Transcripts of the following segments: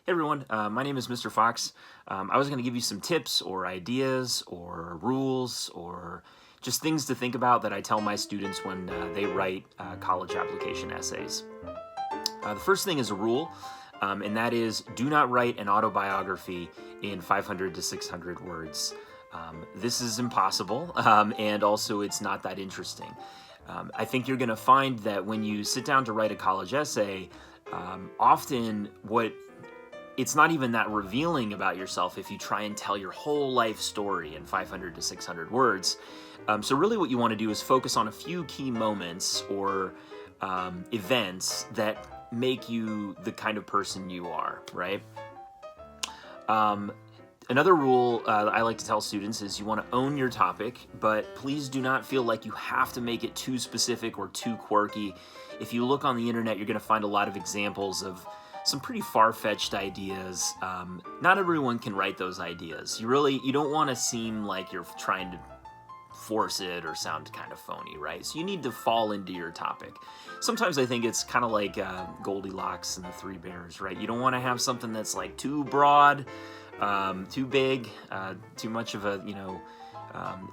Hey everyone, my name is Mr. Fox. I was going to give you some tips or ideas or rules or just things to think about that I tell my students when they write college application essays. The first thing is a rule, and that is do not write an autobiography in 500 to 600 words. This is impossible, and also it's not that interesting. I think you're going to find that when you sit down to write a college essay, often it's not even that revealing about yourself if you try and tell your whole life story in 500 to 600 words. So really what you want to do is focus on a few key moments or events that make you the kind of person you are, right? Another rule I like to tell students is you want to own your topic, but please do not feel like you have to make it too specific or too quirky. If you look on the internet, you're going to find a lot of examples of some pretty far-fetched ideas. Not everyone can write those ideas. You don't want to seem like you're trying to force it or sound kind of phony, right? So you need to fall into your topic. Sometimes I think it's kind of like Goldilocks and the Three Bears, right? You don't want to have something that's like too broad, too big, too much of a,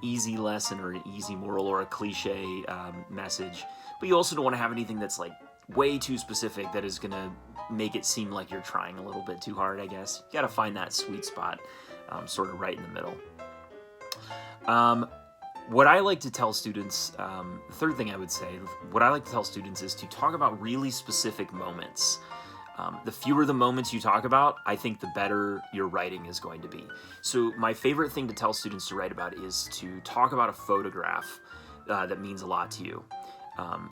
easy lesson or an easy moral or a cliche message. But you also don't want to have anything that's like way too specific that is going to make it seem like you're trying a little bit too hard, I guess. You got to find that sweet spot, sort of right in the middle. What I like to tell students, the third thing I would say, what I like to tell students is to talk about really specific moments. The fewer the moments you talk about, I think the better your writing is going to be. So my favorite thing to tell students to write about is to talk about a photograph that means a lot to you.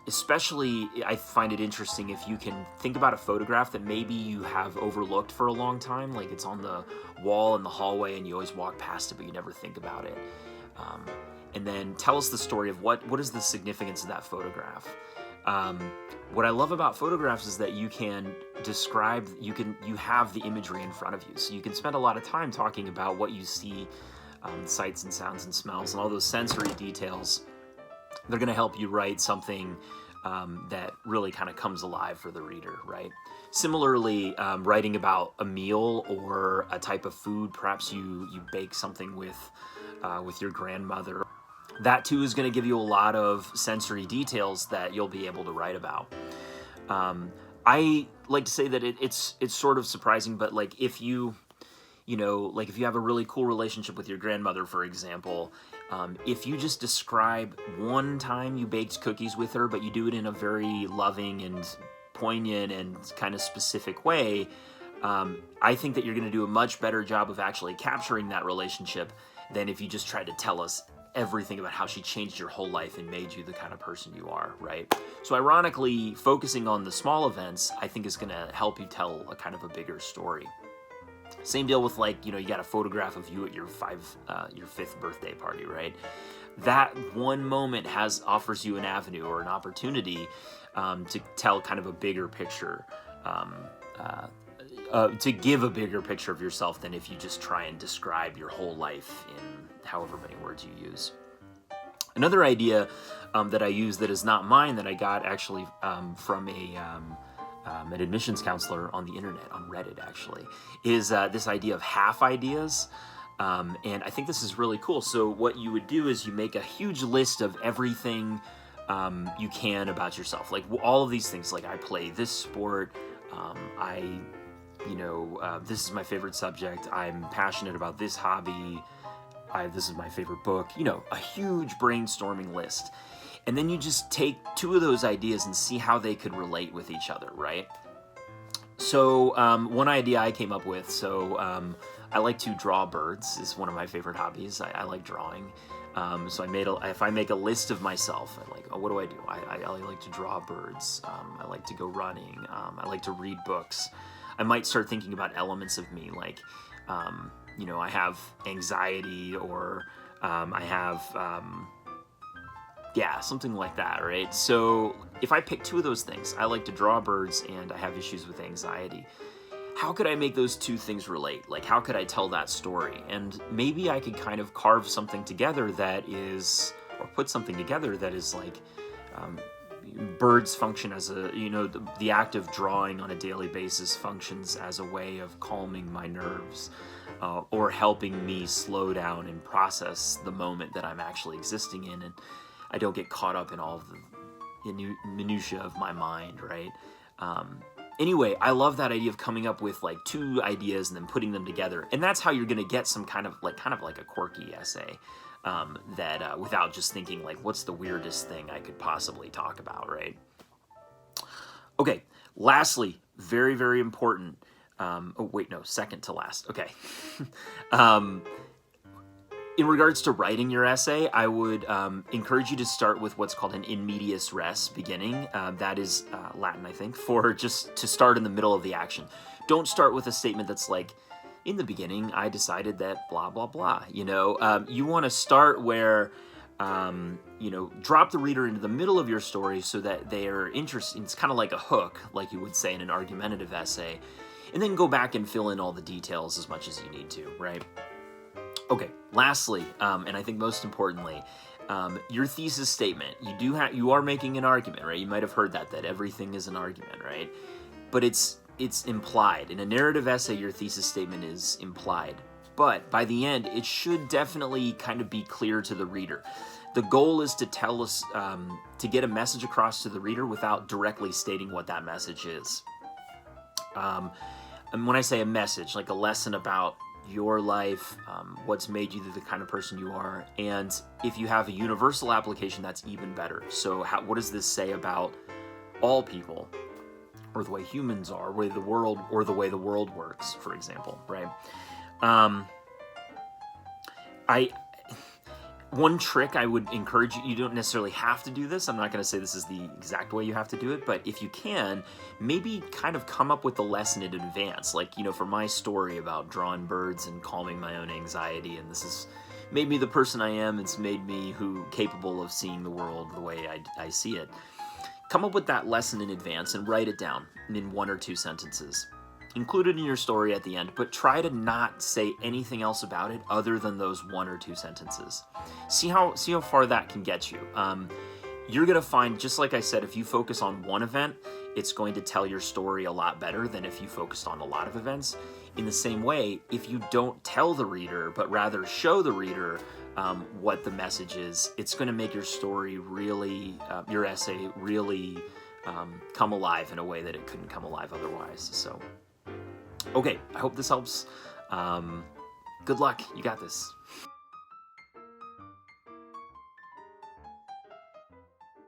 Especially, I find it interesting if you can think about a photograph that maybe you have overlooked for a long time, like it's on the wall in the hallway and you always walk past it, but you never think about it. And then tell us the story of what is the significance of that photograph. What I love about photographs is that you can describe, you have the imagery in front of you, so you can spend a lot of time talking about what you see, sights and sounds and smells and all those sensory details. They're going to help you write something that really kind of comes alive for the reader, right? Similarly, writing about a meal or a type of food, perhaps you bake something with your grandmother. That too is going to give you a lot of sensory details that you'll be able to write about. I like to say that it's sort of surprising, but like if you have a really cool relationship with your grandmother, for example, if you just describe one time you baked cookies with her, but you do it in a very loving and poignant and kind of specific way, I think that you're going to do a much better job of actually capturing that relationship than if you just tried to tell us everything about how she changed your whole life and made you the kind of person you are, right? So ironically, focusing on the small events, I think is going to help you tell a kind of a bigger story. Same deal with you got a photograph of you at your 5th birthday party, right? That one moment offers you an avenue or an opportunity to tell kind of a bigger picture, to give a bigger picture of yourself than if you just try and describe your whole life in however many words you use. Another idea that I use that is not mine, that I got actually from an admissions counselor on the internet, on Reddit actually, is this idea of half ideas. And I think this is really cool. So what you would do is you make a huge list of everything you can about yourself. Like all of these things, like I play this sport, this is my favorite subject, I'm passionate about this hobby, this is my favorite book, a huge brainstorming list. And then you just take two of those ideas and see how they could relate with each other, right? So one idea I came up with, I like to draw birds, is one of my favorite hobbies. I like drawing. So if I make a list of myself, I'm like, oh, what do I do? I like to draw birds. I like to go running. I like to read books. I might start thinking about elements of me, like, I have anxiety, or I have, something like that, right? So if I pick two of those things, I like to draw birds and I have issues with anxiety. How could I make those two things relate? Like, how could I tell that story? And maybe I could kind of carve something together that is, or put something together that is like, birds function as a, the act of drawing on a daily basis functions as a way of calming my nerves, or helping me slow down and process the moment that I'm actually existing in, and I don't get caught up in all of the minutia of my mind, right? Anyway, I love that idea of coming up with like two ideas and then putting them together, and that's how you're going to get some kind of like a quirky essay, that without just thinking like, what's the weirdest thing I could possibly talk about, right? Okay, lastly, very, very important. Oh, wait, no, second to last. Okay. In regards to writing your essay, I would encourage you to start with what's called an in medias res beginning. That is Latin, I think, for just to start in the middle of the action. Don't start with a statement that's like, in the beginning, I decided that blah, blah, blah. You want to start where, drop the reader into the middle of your story so that they are interested. It's kind of like a hook, like you would say in an argumentative essay. And then go back and fill in all the details as much as you need to, right? Okay, lastly, and I think most importantly, your thesis statement. You are making an argument, right? You might have heard that everything is an argument, right? But it's implied. In a narrative essay, your thesis statement is implied. But by the end, it should definitely kind of be clear to the reader. The goal is to tell us, to get a message across to the reader without directly stating what that message is. And when I say a message, like a lesson about your life, what's made you the kind of person you are, and if you have a universal application, that's even better. So what does this say about all people, or the way humans are, or the way the world works, for example, right? One trick I would encourage you don't necessarily have to do this. I'm not going to say this is the exact way you have to do it, but if you can, maybe kind of come up with the lesson in advance. Like, for my story about drawing birds and calming my own anxiety, and this has made me the person I am. It's made me capable of seeing the world the way I see it. Come up with that lesson in advance and write it down in 1 or 2 sentences. Include it in your story at the end, but try to not say anything else about it other than those 1 or 2 sentences. See how far that can get you. You're going to find, just like I said, if you focus on one event, it's going to tell your story a lot better than if you focused on a lot of events. In the same way, if you don't tell the reader, but rather show the reader what the message is, it's going to make your story really, your essay really come alive in a way that it couldn't come alive otherwise. So. Okay, I hope this helps. Good luck. You got this.